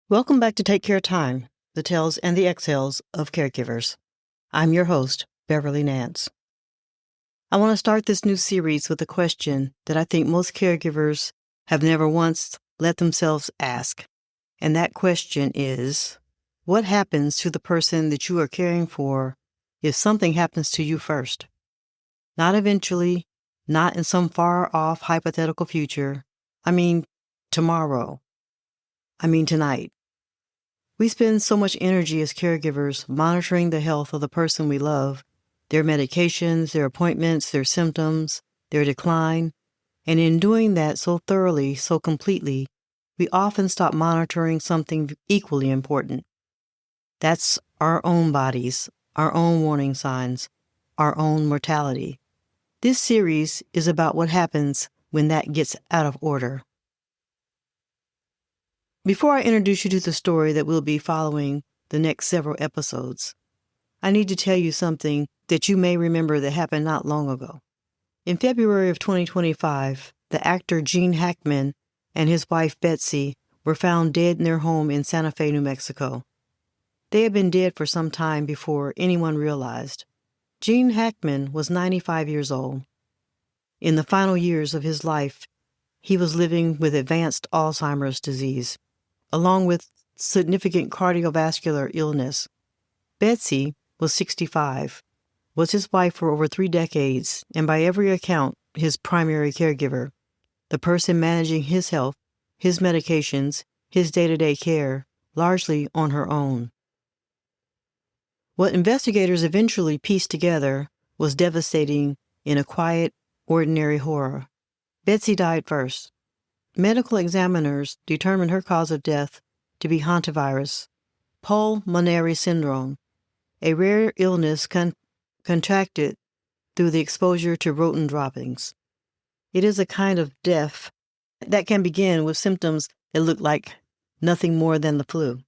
Welcome back to Take Care Time, the tales and the exhales of caregivers. I'm your host, Beverly Nance. I want to start this new series with a question that I think most caregivers have never once let themselves ask. And that question is, what happens to the person that you are caring for if something happens to you first? Not eventually, not in some far-off hypothetical future. I mean, tomorrow. I mean, tonight. We spend so much energy as caregivers monitoring the health of the person we love, their medications, their appointments, their symptoms, their decline, and in doing that so thoroughly, so completely, we often stop monitoring something equally important. That's our own bodies, our own warning signs, our own mortality. This series is about what happens when that gets out of order. Before I introduce you to the story that will be following the next several episodes, I need to tell you something that you may remember that happened not long ago. In February of 2025, the actor Gene Hackman and his wife Betsy were found dead in their home in Santa Fe, New Mexico. They had been dead for some time before anyone realized. Gene Hackman was 95 years old. In the final years of his life, he was living with advanced Alzheimer's disease, along with significant cardiovascular illness. Betsy was 65, was his wife for over 3 decades, and by every account, his primary caregiver, the person managing his health, his medications, his day-to-day care, largely on her own. What investigators eventually pieced together was devastating in a quiet, ordinary horror. Betsy died first. Medical examiners determined her cause of death to be hantavirus, pulmonary syndrome, a rare illness contracted through the exposure to rodent droppings. It is a kind of death that can begin with symptoms that look like nothing more than the flu.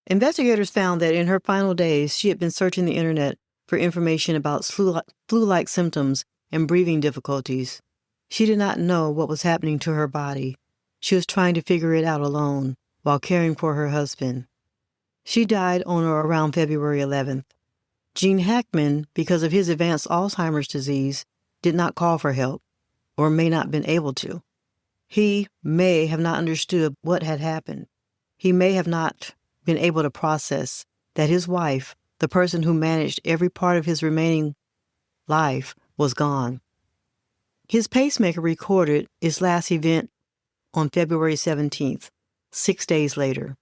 Investigators found that in her final days, she had been searching the internet for information about flu-like symptoms and breathing difficulties. She did not know what was happening to her body. She was trying to figure it out alone while caring for her husband. She died on or around February 11th. Gene Hackman, because of his advanced Alzheimer's disease, did not call for help, or may not have been able to. He may have not understood what had happened. He may have not been able to process that his wife, the person who managed every part of his remaining life, was gone. His pacemaker recorded its last event on February 17th, 6 days later.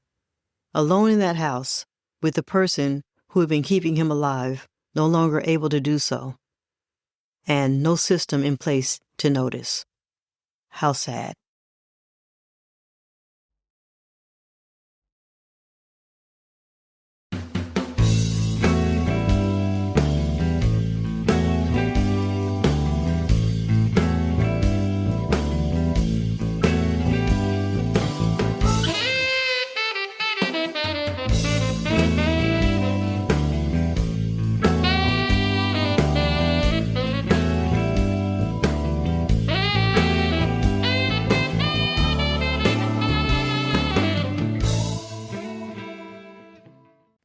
Alone in that house, with the person who had been keeping him alive, no longer able to do so, and no system in place to notice. How sad.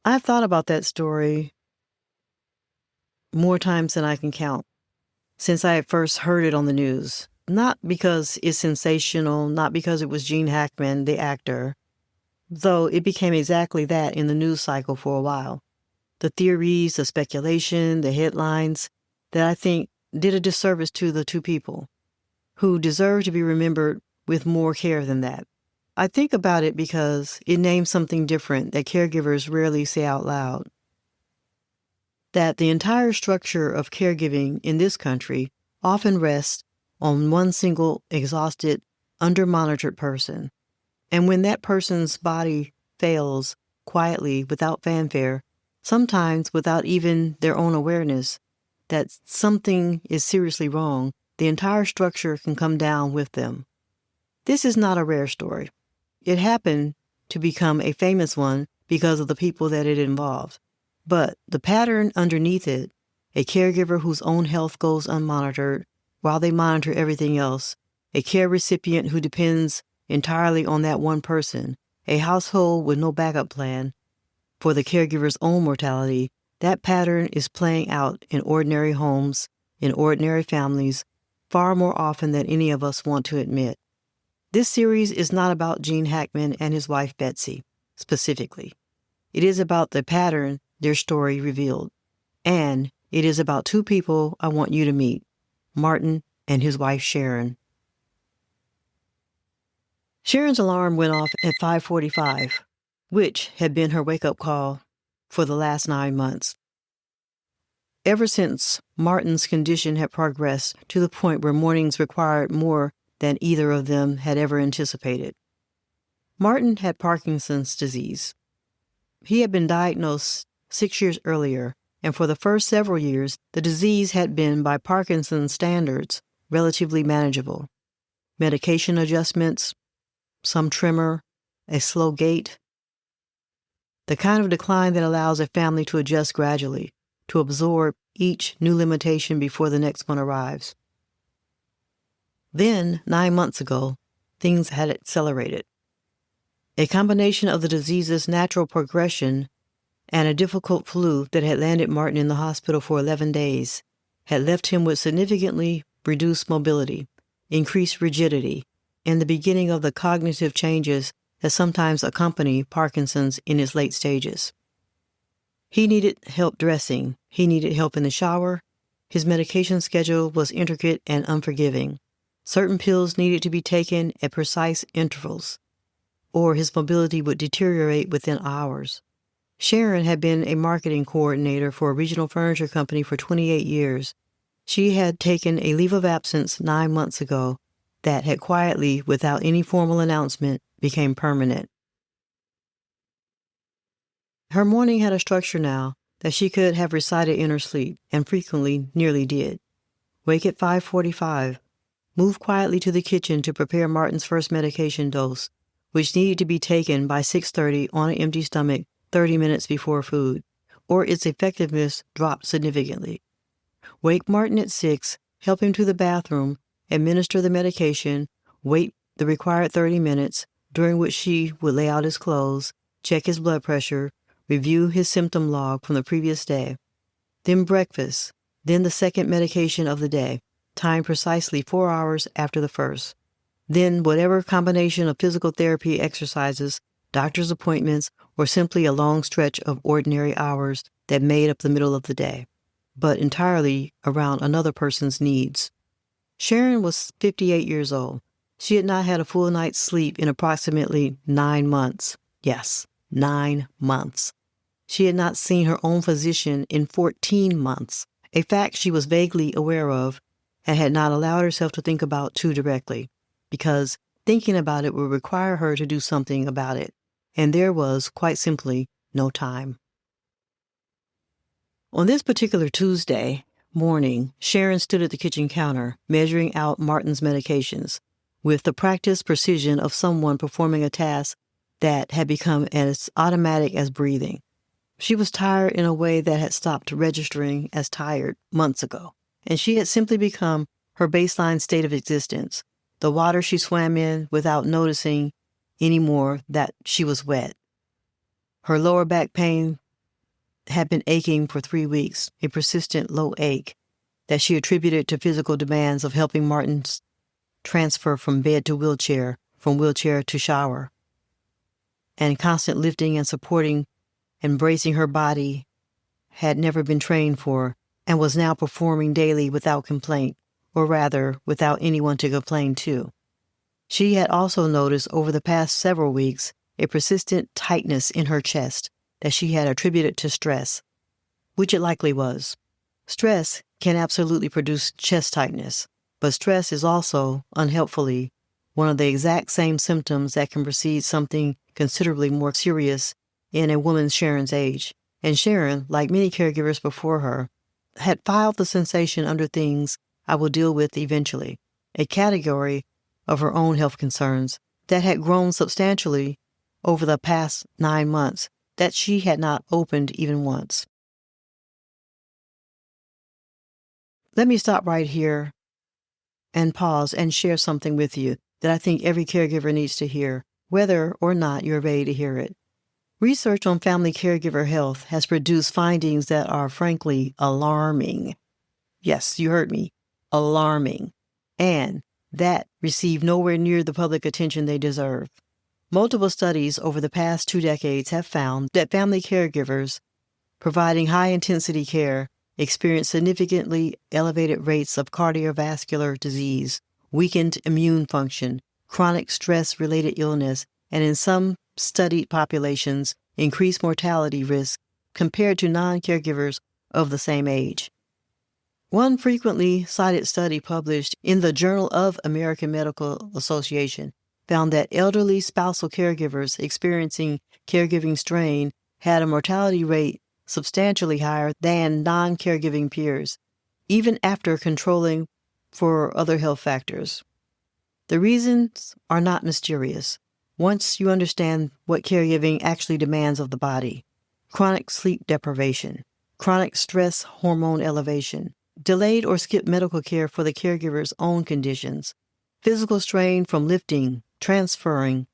I've thought about that story more times than I can count since I had first heard it on the news. Not because it's sensational, not because it was Gene Hackman, the actor, though it became exactly that in the news cycle for a while. The theories, the speculation, the headlines that I think did a disservice to the two people who deserve to be remembered with more care than that. I think about it because it names something different that caregivers rarely say out loud. That the entire structure of caregiving in this country often rests on one single exhausted, under-monitored person. And when that person's body fails quietly without fanfare, sometimes without even their own awareness that something is seriously wrong, the entire structure can come down with them. This is not a rare story. It happened to become a famous one because of the people that it involved. But the pattern underneath it, a caregiver whose own health goes unmonitored while they monitor everything else, a care recipient who depends entirely on that one person, a household with no backup plan for the caregiver's own mortality, that pattern is playing out in ordinary homes, in ordinary families, far more often than any of us want to admit. This series is not about Gene Hackman and his wife Betsy, specifically. It is about the pattern their story revealed. And it is about two people I want you to meet, Martin and his wife Sharon. Sharon's alarm went off at 5:45, which had been her wake-up call for the last 9 months. Ever since Martin's condition had progressed to the point where mornings required more than either of them had ever anticipated. Martin had Parkinson's disease. He had been diagnosed 6 years earlier, and for the first several years, the disease had been, by Parkinson's standards, relatively manageable. Medication adjustments, some tremor, a slow gait. The kind of decline that allows a family to adjust gradually, to absorb each new limitation before the next one arrives. Then, 9 months ago, things had accelerated. A combination of the disease's natural progression and a difficult flu that had landed Martin in the hospital for 11 days had left him with significantly reduced mobility, increased rigidity, and the beginning of the cognitive changes that sometimes accompany Parkinson's in its late stages. He needed help dressing. He needed help in the shower. His medication schedule was intricate and unforgiving. Certain pills needed to be taken at precise intervals, or his mobility would deteriorate within hours. Sharon had been a marketing coordinator for a regional furniture company for 28 years. She had taken a leave of absence 9 months ago that had quietly, without any formal announcement, became permanent. Her morning had a structure now that she could have recited in her sleep, and frequently nearly did. Wake at 5:45. Move quietly to the kitchen to prepare Martin's first medication dose, which needed to be taken by 6:30 on an empty stomach 30 minutes before food, or its effectiveness dropped significantly. Wake Martin at 6, help him to the bathroom, administer the medication, wait the required 30 minutes, during which she would lay out his clothes, check his blood pressure, review his symptom log from the previous day. Then breakfast, then the second medication of the day, timed precisely 4 hours after the first. Then whatever combination of physical therapy exercises, doctor's appointments, or simply a long stretch of ordinary hours that made up the middle of the day, but entirely around another person's needs. Sharon was 58 years old. She had not had a full night's sleep in approximately 9 months. Yes, 9 months. She had not seen her own physician in 14 months, a fact she was vaguely aware of and had not allowed herself to think about too directly, because thinking about it would require her to do something about it, and there was, quite simply, no time. On this particular Tuesday morning, Sharon stood at the kitchen counter, measuring out Martin's medications, with the practiced precision of someone performing a task that had become as automatic as breathing. She was tired in a way that had stopped registering as tired months ago, and she had simply become her baseline state of existence, the water she swam in without noticing anymore that she was wet. Her lower back pain had been aching for 3 weeks, a persistent low ache that she attributed to physical demands of helping Martin's transfer from bed to wheelchair, from wheelchair to shower, and constant lifting and supporting and bracing her body had never been trained for, and was now performing daily without complaint, or rather, without anyone to complain to. She had also noticed over the past several weeks a persistent tightness in her chest that she had attributed to stress, which it likely was. Stress can absolutely produce chest tightness, but stress is also, unhelpfully, one of the exact same symptoms that can precede something considerably more serious in a woman Sharon's age. And Sharon, like many caregivers before her, had filed the sensation under things I will deal with eventually, a category of her own health concerns that had grown substantially over the past 9 months that she had not opened even once. Let me stop right here and pause and share something with you that I think every caregiver needs to hear, whether or not you're ready to hear it. Research on family caregiver health has produced findings that are frankly alarming. Yes, you heard me. Alarming. And that receive nowhere near the public attention they deserve. Multiple studies over the past 2 decades have found that family caregivers providing high-intensity care experience significantly elevated rates of cardiovascular disease, weakened immune function, chronic stress-related illness, and in some studied populations, increased mortality risk compared to non-caregivers of the same age. One frequently cited study published in the Journal of American Medical Association found that elderly spousal caregivers experiencing caregiving strain had a mortality rate substantially higher than non-caregiving peers, even after controlling for other health factors. The reasons are not mysterious once you understand what caregiving actually demands of the body: chronic sleep deprivation, chronic stress hormone elevation, delayed or skipped medical care for the caregiver's own conditions, physical strain from lifting, transferring,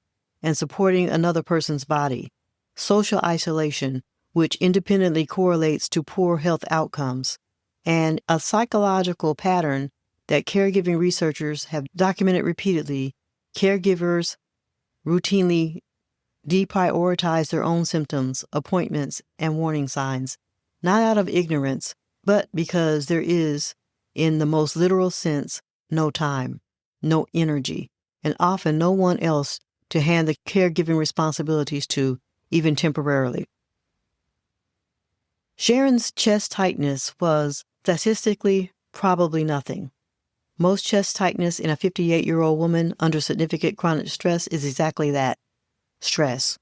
and supporting another person's body, social isolation, which independently correlates to poor health outcomes, and a psychological pattern that caregiving researchers have documented repeatedly. Caregivers routinely deprioritize their own symptoms, appointments, and warning signs, not out of ignorance, but because there is, in the most literal sense, no time, no energy, and often no one else to hand the caregiving responsibilities to, even temporarily. Sharon's chest tightness was, statistically, probably nothing. Most chest tightness in a 58-year-old woman under significant chronic stress is exactly that, stress.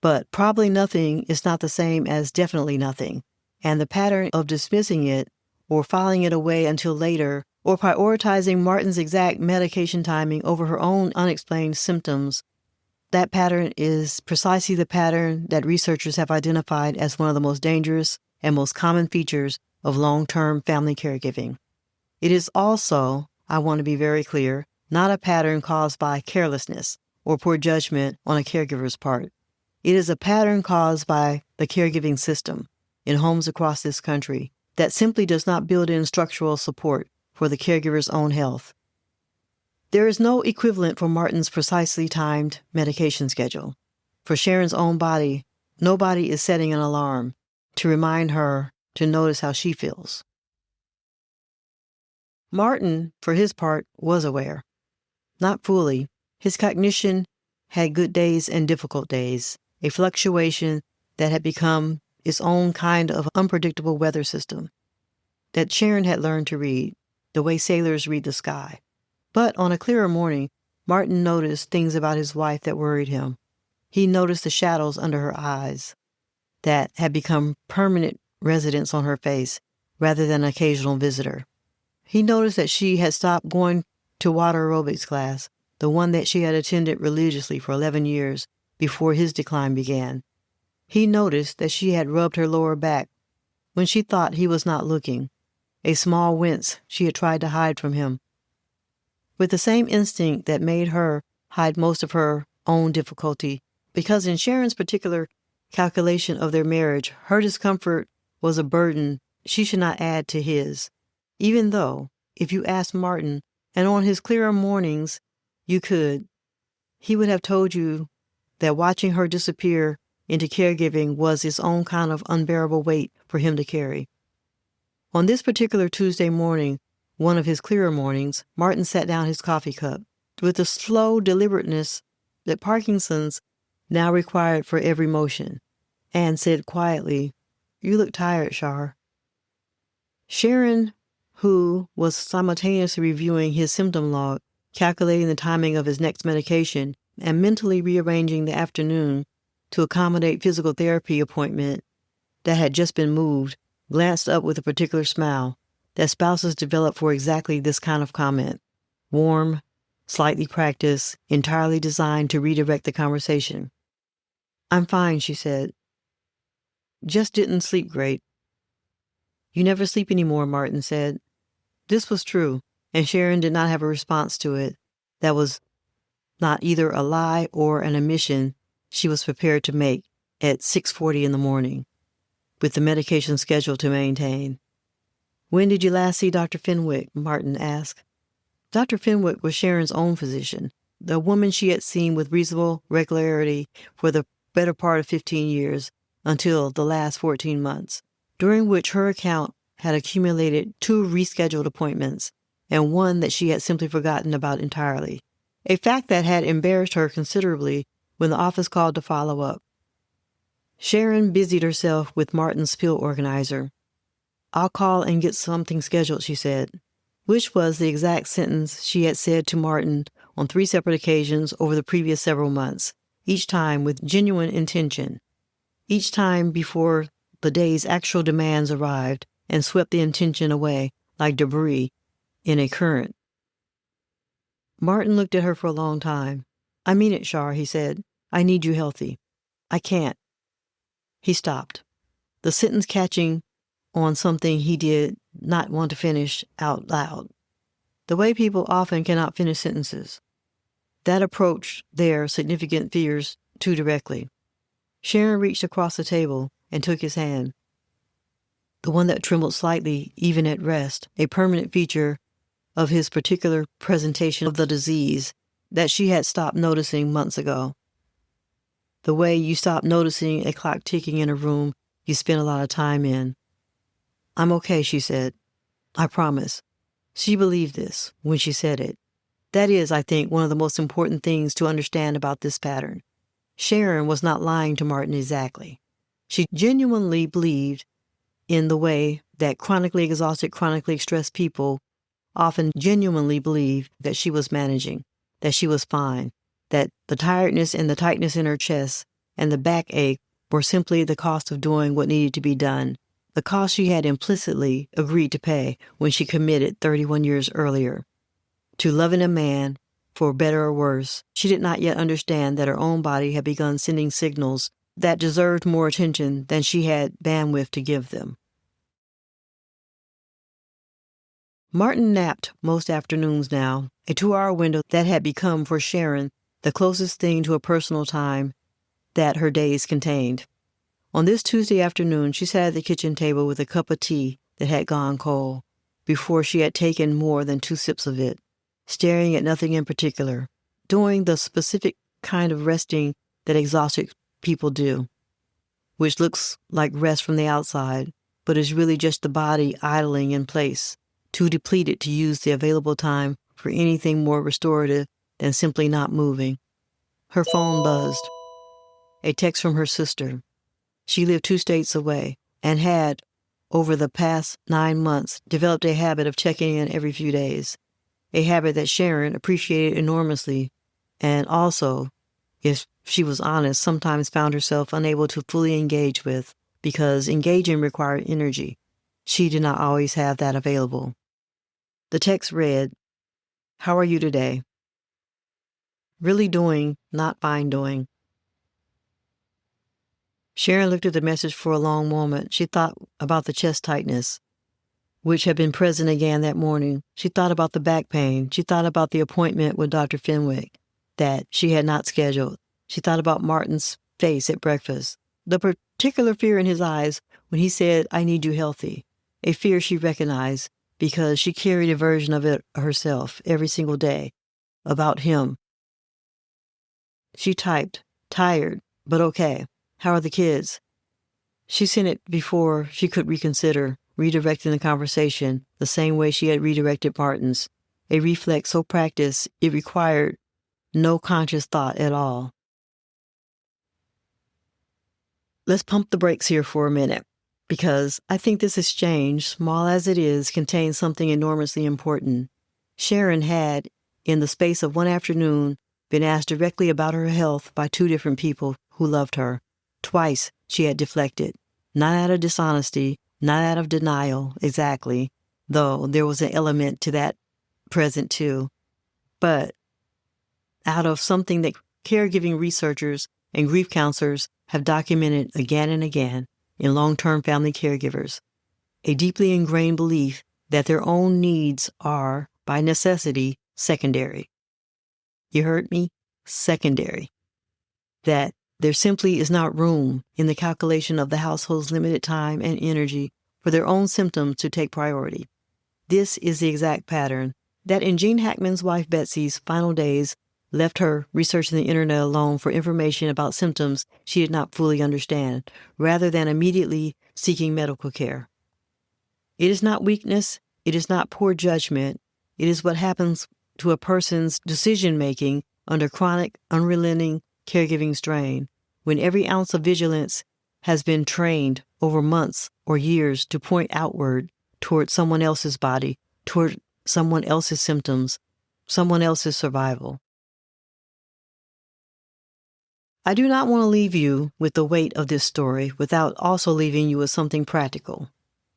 But probably nothing is not the same as definitely nothing, and the pattern of dismissing it or filing it away until later or prioritizing Martin's exact medication timing over her own unexplained symptoms, that pattern is precisely the pattern that researchers have identified as one of the most dangerous and most common features of long-term family caregiving. It is also, I want to be very clear, not a pattern caused by carelessness or poor judgment on a caregiver's part. It is a pattern caused by the caregiving system in homes across this country that simply does not build in structural support for the caregiver's own health. There is no equivalent for Martin's precisely timed medication schedule. For Sharon's own body, nobody is setting an alarm to remind her to notice how she feels. Martin, for his part, was aware. Not fully. His cognition had good days and difficult days, a fluctuation that had become its own kind of unpredictable weather system that Sharon had learned to read, the way sailors read the sky. But on a clearer morning, Martin noticed things about his wife that worried him. He noticed the shadows under her eyes that had become permanent residents on her face rather than an occasional visitor. He noticed that she had stopped going to water aerobics class, the one that she had attended religiously for 11 years before his decline began. He noticed that she had rubbed her lower back when she thought he was not looking, a small wince she had tried to hide from him. With the same instinct that made her hide most of her own difficulty, because in Sharon's particular calculation of their marriage, her discomfort was a burden she should not add to his. Even though, if you asked Martin, and on his clearer mornings you could, he would have told you that watching her disappear into caregiving was its own kind of unbearable weight for him to carry. On this particular Tuesday morning, one of his clearer mornings, Martin set down his coffee cup with the slow deliberateness that Parkinson's now required for every motion, and said quietly, "You look tired, Shar." Sharon, who was simultaneously reviewing his symptom log, calculating the timing of his next medication, and mentally rearranging the afternoon to accommodate physical therapy appointment that had just been moved, glanced up with a particular smile that spouses develop for exactly this kind of comment. Warm, slightly practiced, entirely designed to redirect the conversation. "I'm fine," she said. "Just didn't sleep great." "You never sleep anymore," Martin said. This was true, and Sharon did not have a response to it that was not either a lie or an omission she was prepared to make at 6:40 in the morning, with the medication schedule to maintain. "When did you last see Dr. Fenwick?" Martin asked. Dr. Fenwick was Sharon's own physician, the woman she had seen with reasonable regularity for the better part of 15 years, until the last 14 months, during which her account had accumulated 2 rescheduled appointments and one that she had simply forgotten about entirely, a fact that had embarrassed her considerably when the office called to follow up. Sharon busied herself with Martin's pill organizer. "I'll call and get something scheduled," she said, which was the exact sentence she had said to Martin on 3 separate occasions over the previous several months, each time with genuine intention, each time before the day's actual demands arrived and swept the intention away like debris in a current. Martin looked at her for a long time. "I mean it, Shar," he said. "I need you healthy. I can't." He stopped, the sentence catching on something he did not want to finish out loud. The way people often cannot finish sentences. That approached their significant fears too directly. Sharon reached across the table and took his hand, the one that trembled slightly even at rest, a permanent feature of his particular presentation of the disease that she had stopped noticing months ago. The way you stop noticing a clock ticking in a room you spend a lot of time in. "I'm okay," she said. "I promise." She believed this when she said it. That is, I think, one of the most important things to understand about this pattern. Sharon was not lying to Martin exactly. She genuinely believed in the way that chronically exhausted, chronically stressed people often genuinely believe that she was managing, that she was fine, that the tiredness and the tightness in her chest and the backache were simply the cost of doing what needed to be done, the cost she had implicitly agreed to pay when she committed 31 years earlier to loving a man, for better or worse. She did not yet understand that her own body had begun sending signals that deserved more attention than she had bandwidth to give them. Martin napped most afternoons now, a 2-hour window that had become for Sharon the closest thing to a personal time that her days contained. On this Tuesday afternoon, she sat at the kitchen table with a cup of tea that had gone cold before she had taken more than 2 sips of it, staring at nothing in particular, doing the specific kind of resting that exhausted people do, which looks like rest from the outside, but is really just the body idling in place, too depleted to use the available time for anything more restorative than simply not moving. Her phone buzzed. A text from her sister. She lived 2 states away and had, over the past 9 months, developed a habit of checking in every few days, a habit that Sharon appreciated enormously and also, if she was honest, sometimes found herself unable to fully engage with, because engaging required energy. She did not always have that available. The text read, "How are you today? Really doing, not fine doing." Sharon looked at the message for a long moment. She thought about the chest tightness, which had been present again that morning. She thought about the back pain. She thought about the appointment with Dr. Fenwick that she had not scheduled. She thought about Martin's face at breakfast, the particular fear in his eyes when he said, "I need you healthy," a fear she recognized because she carried a version of it herself every single day about him. She typed, "Tired, but okay. How are the kids?" She sent it before she could reconsider, redirecting the conversation the same way she had redirected Martin's, a reflex so practiced it required no conscious thought at all. Let's pump the brakes here for a minute, because I think this exchange, small as it is, contains something enormously important. Sharon had, in the space of one afternoon, been asked directly about her health by 2 different people who loved her. Twice she had deflected, not out of dishonesty, not out of denial exactly, though there was an element to that present too, but out of something that caregiving researchers and grief counselors have documented again and again in long-term family caregivers, a deeply ingrained belief that their own needs are, by necessity, secondary. You heard me? secondary, that there simply is not room in the calculation of the household's limited time and energy for their own symptoms to take priority. This is the exact pattern that in Gene Hackman's wife Betsy's final days left her researching the internet alone for information about symptoms she did not fully understand, rather than immediately seeking medical care. It is not weakness, it is not poor judgment, it is what happens to a person's decision-making under chronic, unrelenting caregiving strain, when every ounce of vigilance has been trained over months or years to point outward toward someone else's body, toward someone else's symptoms, someone else's survival. I do not want to leave you with the weight of this story without also leaving you with something practical.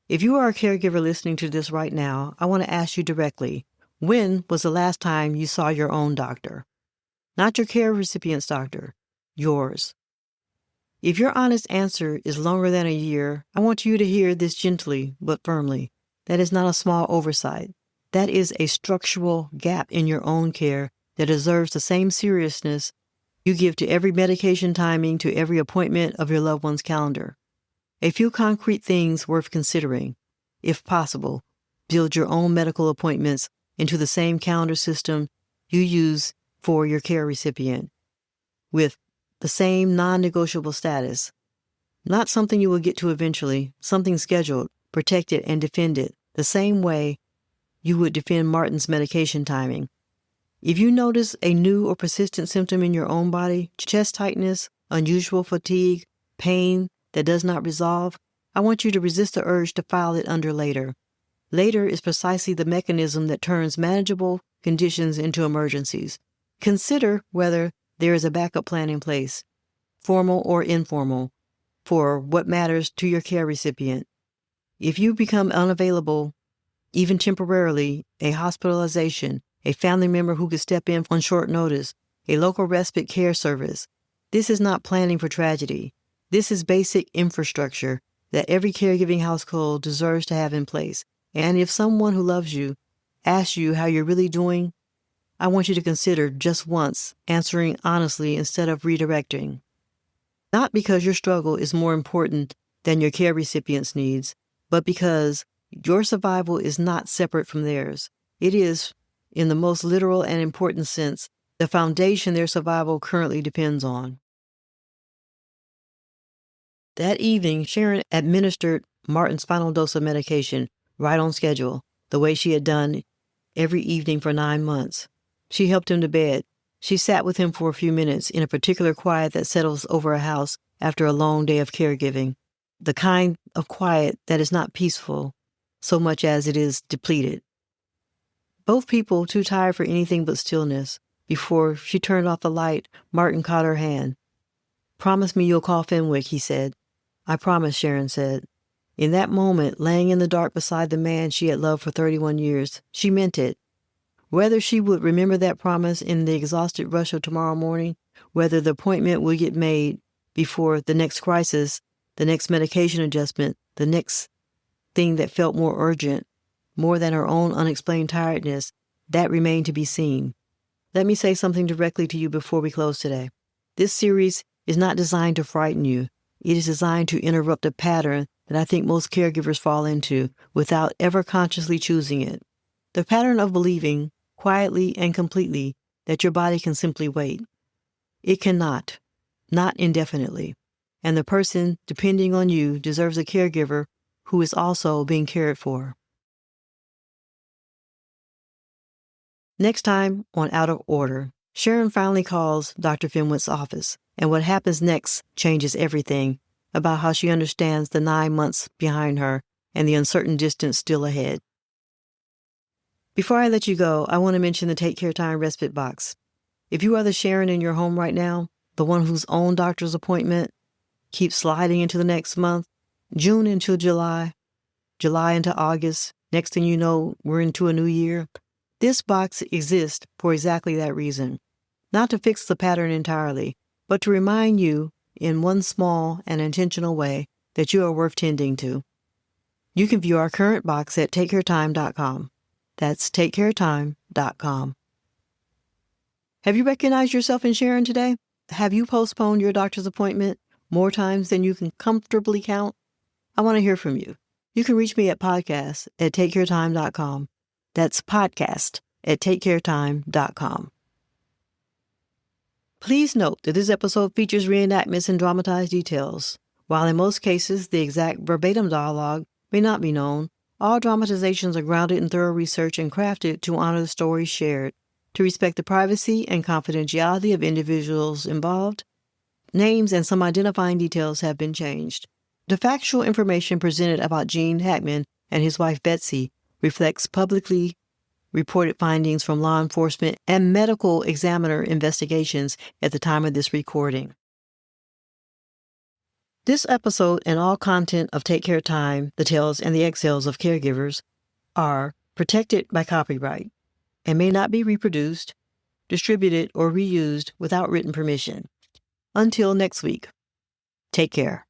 If you are a caregiver listening to this right now, I want to ask you directly, when was the last time you saw your own doctor? Not your care recipient's doctor, yours. If your honest answer is longer than a year, I want you to hear this gently but firmly. That is not a small oversight. That is a structural gap in your own care that deserves the same seriousness you give to every medication timing, to every appointment of your loved one's calendar. A few concrete things worth considering. If possible, build your own medical appointments into the same calendar system you use for your care recipient, with the same non-negotiable status. Not something you will get to eventually, something scheduled, protected, and defended, the same way you would defend Martin's medication timing. If you notice a new or persistent symptom in your own body, chest tightness, unusual fatigue, pain that does not resolve, I want you to resist the urge to file it under later. Later is precisely the mechanism that turns manageable conditions into emergencies. Consider whether there is a backup plan in place, formal or informal, for what matters to your care recipient. If you become unavailable, even temporarily, a hospitalization, a family member who could step in on short notice, a local respite care service. This is not planning for tragedy. This is basic infrastructure that every caregiving household deserves to have in place. And if someone who loves you asks you how you're really doing, I want you to consider just once answering honestly instead of redirecting. Not because your struggle is more important than your care recipient's needs, but because your survival is not separate from theirs. It is, in the most literal and important sense, the foundation their survival currently depends on. That evening, Sharon administered Martin's final dose of medication, right on schedule, the way she had done every evening for 9 months. She helped him to bed. She sat with him for a few minutes in a particular quiet that settles over a house after a long day of caregiving, the kind of quiet that is not peaceful so much as it is depleted. Both people too tired for anything but stillness. Before she turned off the light, Martin caught her hand. "Promise me you'll call Fenwick," he said. "I promise," Sharon said. In that moment, laying in the dark beside the man she had loved for 31 years, she meant it. Whether she would remember that promise in the exhausted rush of tomorrow morning, whether the appointment would get made before the next crisis, the next medication adjustment, the next thing that felt more urgent, more than her own unexplained tiredness, that remained to be seen. Let me say something directly to you before we close today. This series is not designed to frighten you. It is designed to interrupt a pattern that I think most caregivers fall into without ever consciously choosing it. The pattern of believing, quietly and completely, that your body can simply wait. It cannot, not indefinitely. And the person depending on you deserves a caregiver who is also being cared for. Next time on Out of Order, Sharon finally calls Dr. Fenwick's office, and what happens next changes everything about how she understands the 9 months behind her and the uncertain distance still ahead. Before I let you go, I want to mention the Take Care Time respite box. If you are the Sharon in your home right now, the one whose own doctor's appointment keeps sliding into the next month, June into July, July into August, next thing you know, we're into a new year, this box exists for exactly that reason. Not to fix the pattern entirely, but to remind you, in one small and intentional way, that you are worth tending to. You can view our current box at takecaretime.com. That's takecaretime.com. Have you recognized yourself in Sharon today? Have you postponed your doctor's appointment more times than you can comfortably count? I want to hear from you. You can reach me at podcast@takecaretime.com. That's podcast@takecaretime.com. Please note that this episode features reenactments and dramatized details. While in most cases the exact verbatim dialogue may not be known, all dramatizations are grounded in thorough research and crafted to honor the stories shared, to respect the privacy and confidentiality of individuals involved. Names and some identifying details have been changed. The factual information presented about Gene Hackman and his wife Betsy reflects publicly reported findings from law enforcement and medical examiner investigations at the time of this recording. This episode and all content of Take Care Time, the Tales and the Exhales of Caregivers are protected by copyright and may not be reproduced, distributed, or reused without written permission. Until next week, take care.